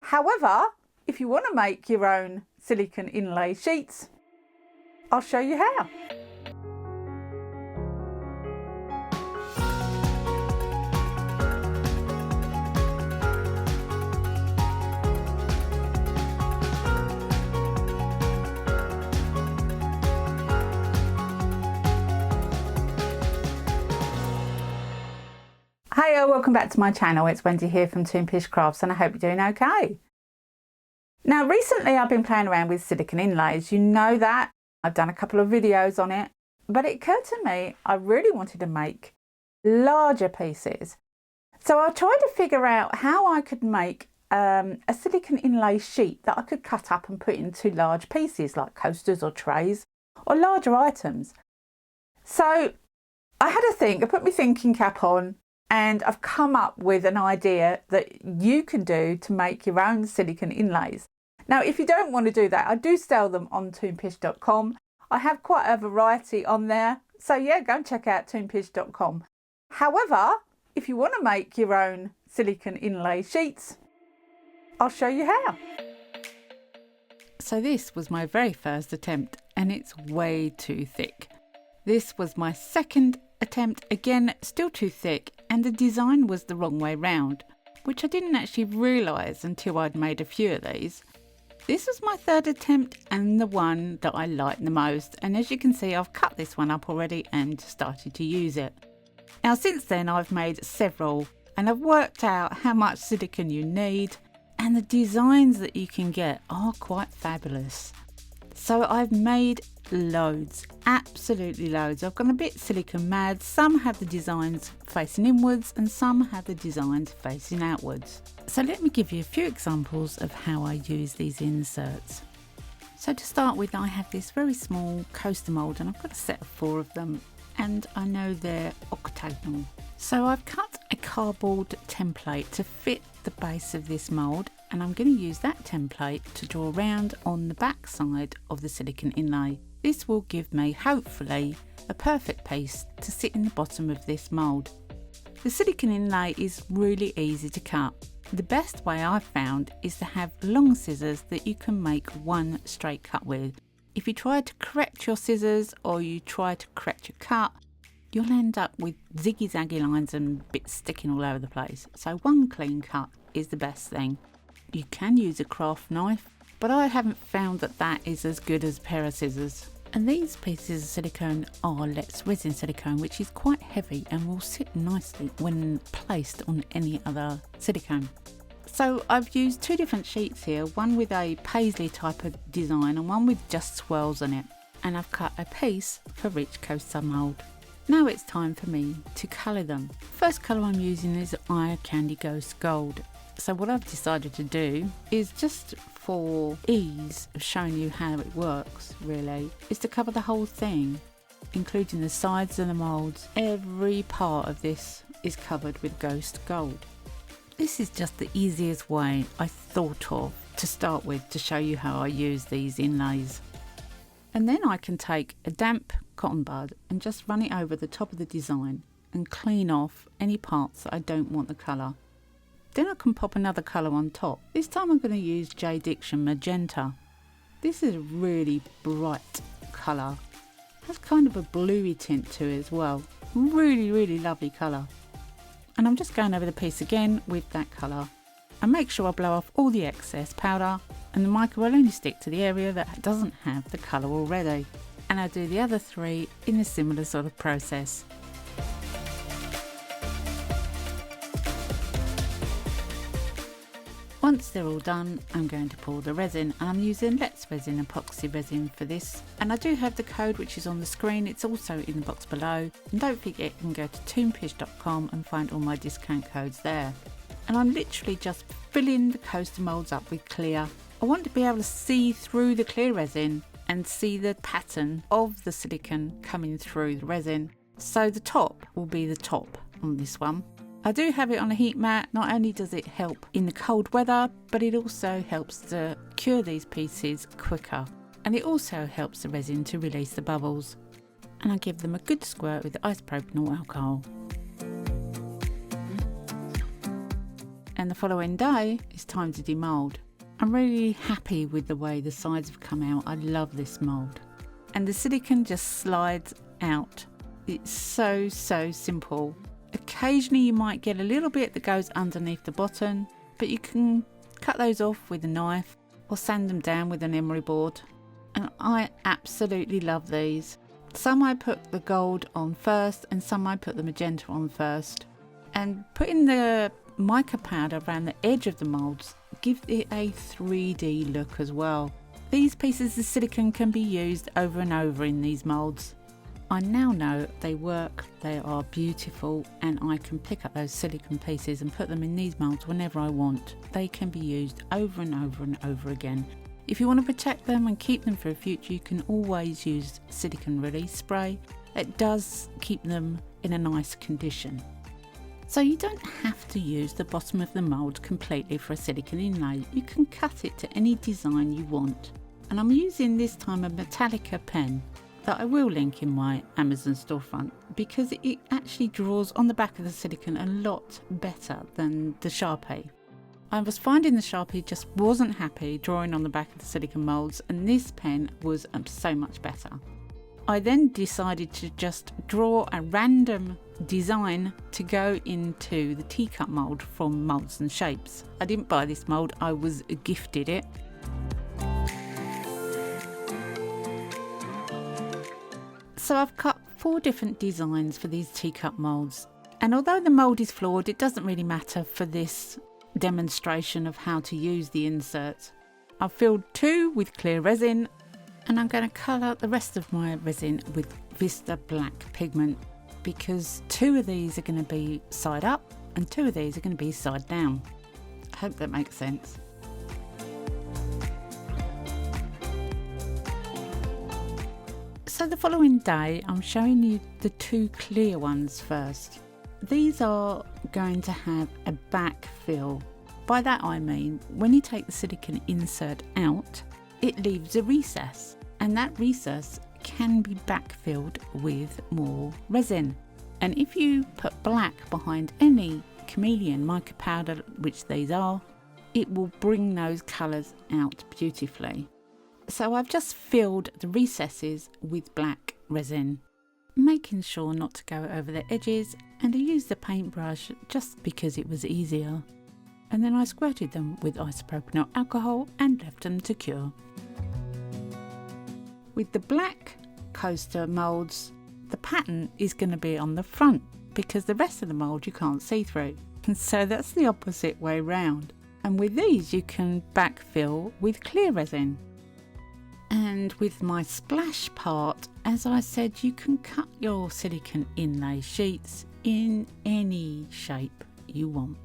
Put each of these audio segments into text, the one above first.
However, if you want to make your own silicone inlay sheets, I'll show you how. Hiya, welcome back to my channel. It's Wendy here from Toonpish Crafts and I hope you're doing okay. Now recently I've been playing around with silicone inlays. You know that. I've done a couple of videos on it, but it occurred to me I really wanted to make larger pieces. So I tried to figure out how I could make a silicone inlay sheet that I could cut up and put into large pieces like coasters or trays or larger items. So I had a think, I put my thinking cap on, and I've come up with an idea that you can do to make your own silicone inlays. Now, if you don't want to do that, I do sell them on toonpish.com. I have quite a variety on there. So yeah, go and check out toonpish.com. However, if you want to make your own silicone inlay sheets, I'll show you how. So this was my very first attempt and it's way too thick. This was my second attempt, again still too thick, and the design was the wrong way round, which I didn't actually realise until I'd made a few of these. This was my third attempt and the one that I liked the most, and as you can see I've cut this one up already and started to use it. Now since then I've made several and I've worked out how much silicone you need, and the designs that you can get are quite fabulous. So I've made loads, absolutely loads. I've gone a bit silicone mad. Some have the designs facing inwards and some have the designs facing outwards. So let me give you a few examples of how I use these inserts. So to start with, I have this very small coaster mould and I've got a set of 4 of them, and I know they're octagonal. So I've cut a cardboard template to fit the base of this mould, and I'm going to use that template to draw around on the back side of the silicone inlay. This will give me, hopefully, a perfect piece to sit in the bottom of this mould. The silicone inlay is really easy to cut. The best way I've found is to have long scissors that you can make one straight cut with. If you try to correct your scissors or you try to correct your cut, you'll end up with ziggy-zaggy lines and bits sticking all over the place. So one clean cut is the best thing. You can use a craft knife, but I haven't found that that is as good as a pair of scissors. And these pieces of silicone are resin silicone, which is quite heavy and will sit nicely when placed on any other silicone. So I've used 2 different sheets here, one with a paisley type of design and one with just swirls on it. And I've cut a piece for each coaster mould. Now it's time for me to colour them. First colour I'm using is Eye Candy Ghost Gold. So what I've decided to do is, just for ease of showing you how it works really, is to cover the whole thing, including the sides of the moulds. Every part of this is covered with ghost gold. This is just the easiest way I thought of to start with to show you how I use these inlays. And then I can take a damp cotton bud and just run it over the top of the design and clean off any parts that I don't want the colour. Then I can pop another colour on top. This time I'm going to use J. Diction Magenta. This is a really bright colour. Has kind of a bluey tint to it as well. Really lovely colour. And I'm just going over the piece again with that colour. And make sure I blow off all the excess powder, and the mica will only stick to the area that doesn't have the colour already. And I'll do the other 3 in a similar sort of process. Once they're all done, I'm going to pour the resin, and I'm using Let's Resin Epoxy resin for this. And I do have the code which is on the screen, it's also in the box below. And don't forget you can go to toonpish.com and find all my discount codes there. And I'm literally just filling the coaster moulds up with clear. I want to be able to see through the clear resin and see the pattern of the silicone coming through the resin. So the top will be the top on this one. I do have it on a heat mat. Not only does it help in the cold weather, but it also helps to cure these pieces quicker. And it also helps the resin to release the bubbles. And I give them a good squirt with isopropyl alcohol. and the following day it's time to demould. I'm really happy with the way the sides have come out. I love this mould. And the silicone just slides out. It's so simple. Occasionally you might get a little bit that goes underneath the bottom, but you can cut those off with a knife or sand them down with an emery board. And I absolutely love these. Some I put the gold on first and some I put the magenta on first. And putting the mica powder around the edge of the moulds gives it a 3D look as well. These pieces of silicone can be used over and over in these moulds. I now know they work, they are beautiful, and I can pick up those silicone pieces and put them in these moulds whenever I want. They can be used over and over and over again. If you want to protect them and keep them for the future, you can always use silicone release spray. It does keep them in a nice condition. So you don't have to use the bottom of the mould completely for a silicone inlay. You can cut it to any design you want. And I'm using this time a Metallica pen that I will link in my Amazon storefront because it actually draws on the back of the silicone a lot better than the Sharpie. I was finding the Sharpie just wasn't happy drawing on the back of the silicone moulds, and this pen was so much better. I then decided to just draw a random design to go into the teacup mould from Moulds and Shapes. I didn't buy this mould, I was gifted it. So I've cut 4 different designs for these teacup moulds, and although the mould is flawed, it doesn't really matter for this demonstration of how to use the inserts. I've filled 2 with clear resin, and I'm going to colour the rest of my resin with Vista Black pigment because 2 of these are going to be side up and 2 of these are going to be side down. I hope that makes sense. So the following day I'm showing you the 2 clear ones first. These are going to have a backfill. By that I mean when you take the silicone insert out, it leaves a recess, and that recess can be backfilled with more resin. And if you put black behind any chameleon mica powder, which these are, it will bring those colours out beautifully. So I've just filled the recesses with black resin, making sure not to go over the edges, and I used the paintbrush just because it was easier. And then I squirted them with isopropyl alcohol and left them to cure. With the black coaster moulds, the pattern is going to be on the front because the rest of the mould you can't see through. And so that's the opposite way round. And with these you can backfill with clear resin. And with my splash part, as I said, you can cut your silicone inlay sheets in any shape you want.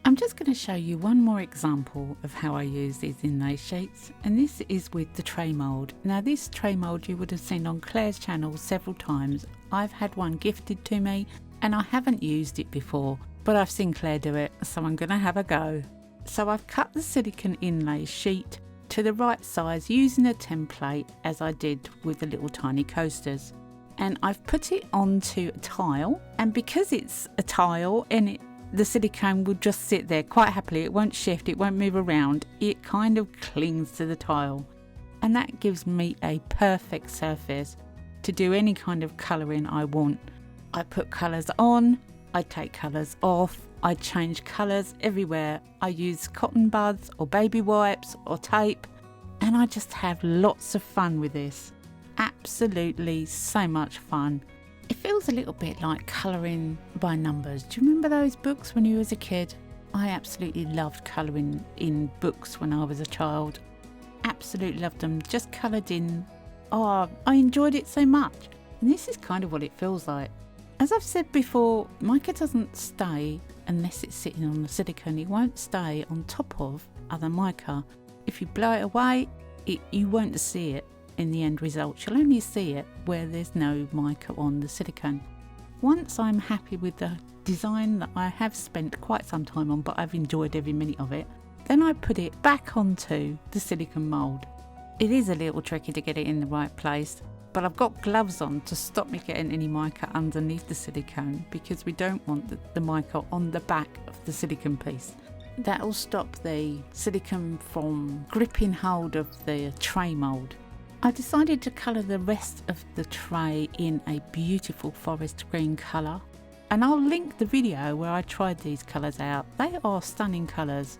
I'm just going to show you one more example of how I use these inlay sheets, and this is with the tray mould. Now this tray mould you would have seen on Claire's channel several times. I've had one gifted to me and I haven't used it before, but I've seen Claire do it, so I'm going to have a go. So I've cut the silicone inlay sheet to the right size using a template as I did with the little tiny coasters, and I've put it onto a tile, and because it's a tile and the silicone will just sit there quite happily, it won't shift, it won't move around, it kind of clings to the tile, and that gives me a perfect surface to do any kind of colouring I want. I put colours on, I take colours off, I change colours everywhere. I use cotton buds or baby wipes or tape, and I just have lots of fun with this. Absolutely so much fun. It feels a little bit like colouring by numbers. Do you remember those books when you was a kid? I absolutely loved colouring in books when I was a child. Absolutely loved them. Just coloured in. Oh, I enjoyed it so much. And this is kind of what it feels like. As I've said before, mica doesn't stay unless it's sitting on the silicone. It won't stay on top of other mica. If you blow it away, you won't see it in the end result. You'll only see it where there's no mica on the silicone. Once I'm happy with the design that I have spent quite some time on, but I've enjoyed every minute of it, then I put it back onto the silicone mould. It is a little tricky to get it in the right place. but I've got gloves on to stop me getting any mica underneath the silicone, because we don't want the mica on the back of the silicone piece. That'll stop the silicone from gripping hold of the tray mould. I decided to colour the rest of the tray in a beautiful forest green colour, and I'll link the video where I tried these colours out. They are stunning colours.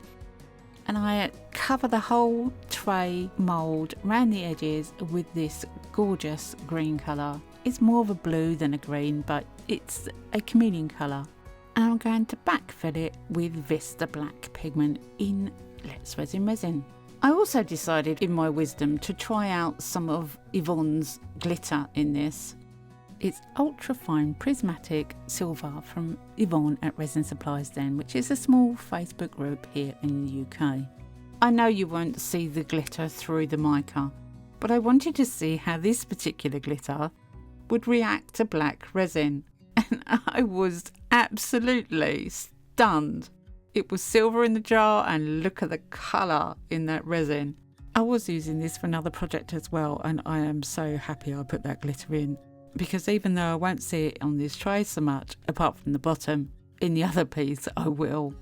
And I cover the whole tray mould around the edges with this gorgeous green colour. It's more of a blue than a green, but it's a chameleon colour. And I'm going to backfill it with Vista Black pigment in Let's Resin. I also decided in my wisdom to try out some of Yvonne's glitter in this. It's ultra fine prismatic silver from Yvonne at Resin Supplies Den, which is a small Facebook group here in the UK. I know you won't see the glitter through the mica, but I wanted to see how this particular glitter would react to black resin, and I was absolutely stunned. It was silver in the jar, and look at the colour in that resin. I was using this for another project as well, and I am so happy I put that glitter in. Because even though I won't see it on this tray so much, apart from the bottom, in the other piece I will.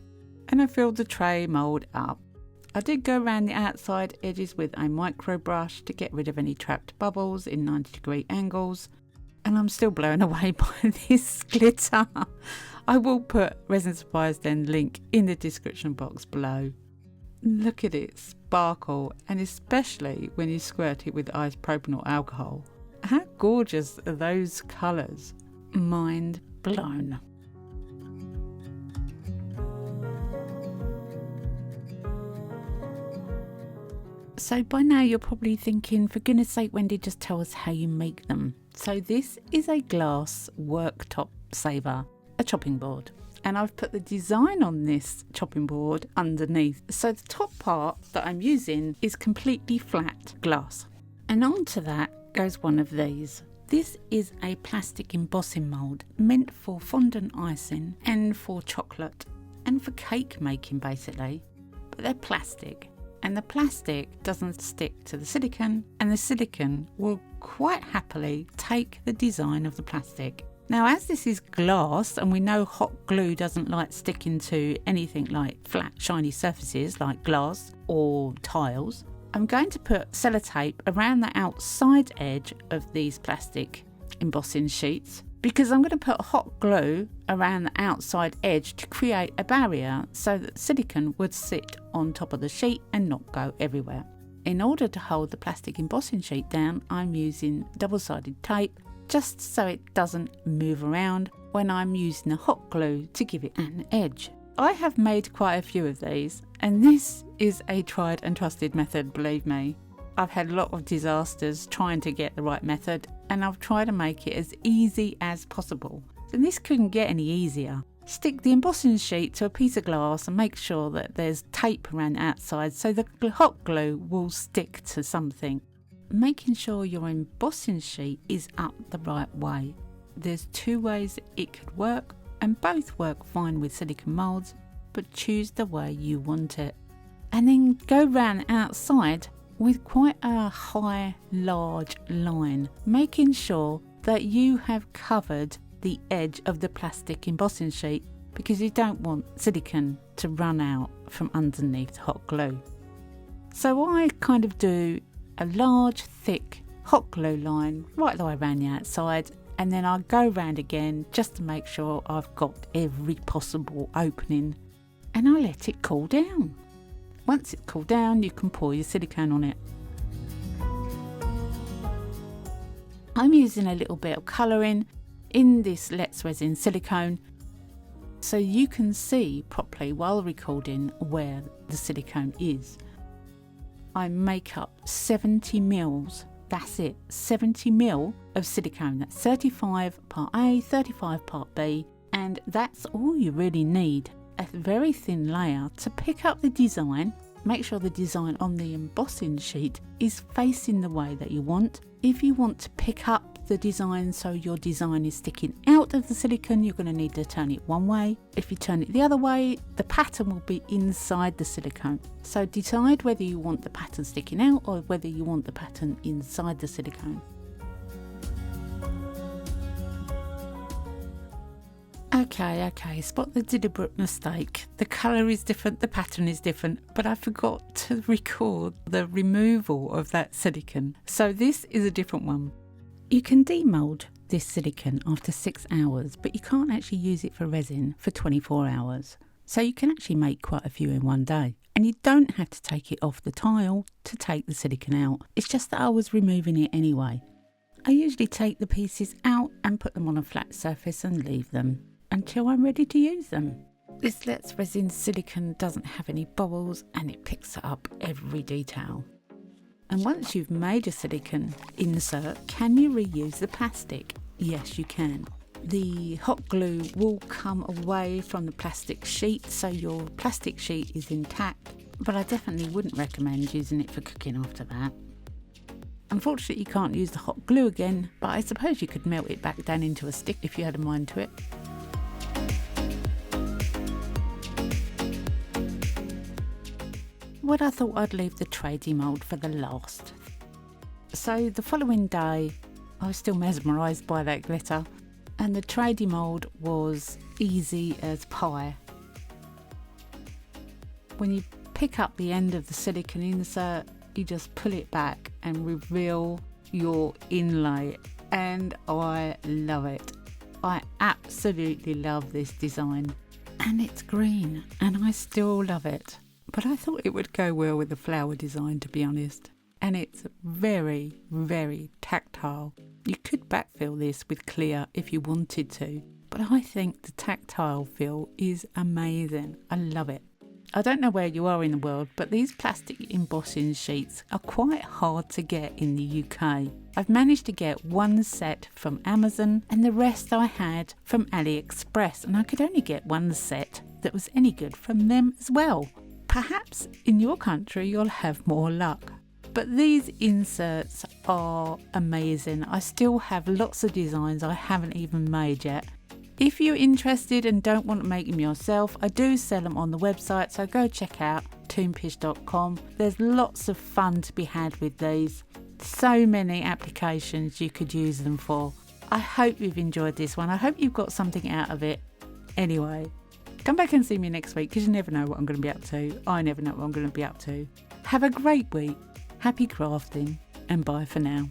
And I filled the tray mould up. I did go around the outside edges with a micro brush to get rid of any trapped bubbles in 90-degree angles. And I'm still blown away by this glitter. I will put Resin Supplies Den link in the description box below. Look at it sparkle, and especially when you squirt it with isopropyl alcohol. How gorgeous are those colours? Mind blown. So by now you're probably thinking, for goodness sake, Wendy, just tell us how you make them. So this is a glass worktop saver, a chopping board. And I've put the design on this chopping board underneath. So the top part that I'm using is completely flat glass. And onto that goes one of these. This is a plastic embossing mould meant for fondant icing and for chocolate and for cake making basically, but they're plastic, and the plastic doesn't stick to the silicone, and the silicone will quite happily take the design of the plastic. Now, as this is glass, and we know hot glue doesn't like sticking to anything like flat shiny surfaces like glass or tiles, I'm going to put sellotape around the outside edge of these plastic embossing sheets, because I'm going to put hot glue around the outside edge to create a barrier so that silicone would sit on top of the sheet and not go everywhere. In order to hold the plastic embossing sheet down, I'm using double-sided tape just so it doesn't move around when I'm using the hot glue to give it an edge. I have made quite a few of these, and this is a tried and trusted method, believe me. I've had a lot of disasters trying to get the right method, and I've tried to make it as easy as possible. And this couldn't get any easier. Stick the embossing sheet to a piece of glass and make sure that there's tape around the outside so the hot glue will stick to something. Making sure your embossing sheet is up the right way. There's two ways it could work, and both work fine with silicone moulds, but choose the way you want it. And then go round outside with quite a high, large line, making sure that you have covered the edge of the plastic embossing sheet, because you don't want silicone to run out from underneath the hot glue. So I kind of do a large, thick hot glue line right the way around the outside, and then I'll go round again just to make sure I've got every possible opening, and I let it cool down. Once it's cooled down, you can pour your silicone on it. I'm using a little bit of colouring in this Let's Resin silicone so you can see properly while recording where the silicone is. I make up 70 mils. That's it, 70 mil of silicone. That's 35 part A, 35 part B, and that's all you really need. A very thin layer to pick up the design. Make sure the design on the embossing sheet is facing the way that you want. If you want to pick up the design so your design is sticking out of the silicone, you're going to need to turn it one way. If you turn it the other way, the pattern will be inside the silicone. So decide whether you want the pattern sticking out or whether you want the pattern inside the silicone. Okay, spot the deliberate mistake. The colour is different, the pattern is different, but I forgot to record the removal of that silicone. So this is a different one. You can demould this silicone after 6 hours, but you can't actually use it for resin for 24 hours. So you can actually make quite a few in one day. And you don't have to take it off the tile to take the silicone out. It's just that I was removing it anyway. I usually take the pieces out and put them on a flat surface and leave them until I'm ready to use them. This Let's Resin silicone doesn't have any bubbles and it picks up every detail. And once you've made a silicone insert, can you reuse the plastic? Yes, you can. The hot glue will come away from the plastic sheet, so your plastic sheet is intact, but I definitely wouldn't recommend using it for cooking after that. Unfortunately, you can't use the hot glue again, but I suppose you could melt it back down into a stick if you had a mind to it. Well, I thought I'd leave the tray demould for the last. So the following day, I was still mesmerised by that glitter, and the tray demould was easy as pie. When you pick up the end of the silicone insert, you just pull it back and reveal your inlay, and I love it. I absolutely love this design, and it's green and I still love it, but I thought it would go well with the flower design, to be honest. And it's very, very tactile. You could backfill this with clear if you wanted to, but I think the tactile feel is amazing. I love it. I don't know where you are in the world, but these plastic embossing sheets are quite hard to get in the UK. I've managed to get one set from Amazon and the rest I had from AliExpress, and I could only get one set that was any good from them as well. Perhaps in your country you'll have more luck. But these inserts are amazing. I still have lots of designs I haven't even made yet. If you're interested and don't want to make them yourself, I do sell them on the website, so go check out toonpish.com. There's lots of fun to be had with these. So many applications you could use them for. I hope you've enjoyed this one. I hope you've got something out of it. Anyway, come back and see me next week, because you never know what I'm going to be up to. I never know what I'm going to be up to. Have a great week. Happy crafting, and bye for now.